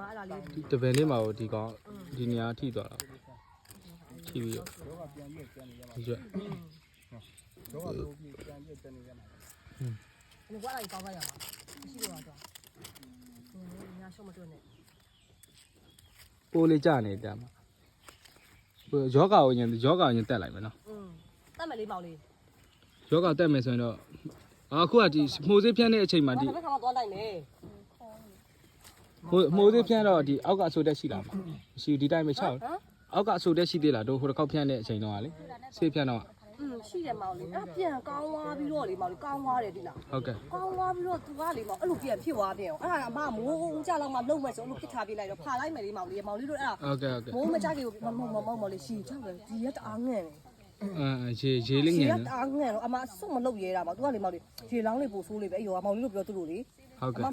မှာအဲ့ဒါလေး တပယ်လေးမှာဒီကောင်ဒီနေရာထိသွားတာထိပြီးတော့ရွက် တော့လို့ပြီးပြန်ပြတက်နေရမှာ ဒီကွာလိုက်ကောင်းလိုက်ရမှာမရှိတော့တော့ညာရှုံးမတွန်းနဲ့ ပိုးလေးကြနေတယ်မှာယောဂကိုရင်တက်လိုက်မယ်နော် တတ်မယ်လေးမောင်လေး ယောဂတက်မယ်ဆိုရင်တော့အခုကဒီမှုသေးဖြန်းတဲ့အချိန်မှာဒီ ဘယ်ခါမှသွားလိုက်မယ် မှုသေးဖြန်းတော့ဒီအောက်ကအဆိုတက်ရှိလာမှာမရှိဒီတိုင်းပဲချောက်အောက်ကအဆိုတက်ရှိသေးလားတို့ဟိုတစ်ခေါက်ဖြန်းတဲ့အချိန်တော့ကလေဆေးဖြန်းတော့ ရှိတယ်မောင်လေးအဲ့ပြန်ကောင်းသွားပြီးတော့လေမောင်လေးကောင်းသွားတယ်ဒီလား ဟုတ်ကဲ့ ကောင်းသွားပြီးတော့သူကလေမောင်အဲ့လိုပြန်ဖြစ်သွားပြန်အောင်အဲ့ဒါအမမိုးကြလောက်မှလုံမဲ့ဆိုအဲ့လိုဖြစ်ထားပြလိုက်တော့ဖာလိုက်မယ်လေးမောင်လေးမောင်လေးတို့အဲ့ဒါ ဟုတ်ကဲ့ဟုတ်ကဲ့ မိုးမကြခင်ကိုမမောင်လေးရှည်ချောက်တယ်ဒီရက်တအားငဲ့တယ် ရေလေးငယ် ရက် နော် တအားငဲ့တော့အမစွတ်မလုပ်ရဲတာပါသူကလေမောင်လေးရေလောင်းလေးပို့ဆိုးလေးပဲအဲ့ရောမောင်လေးတို့ပြောသူတို့လေ ဟုတ်ကဲ့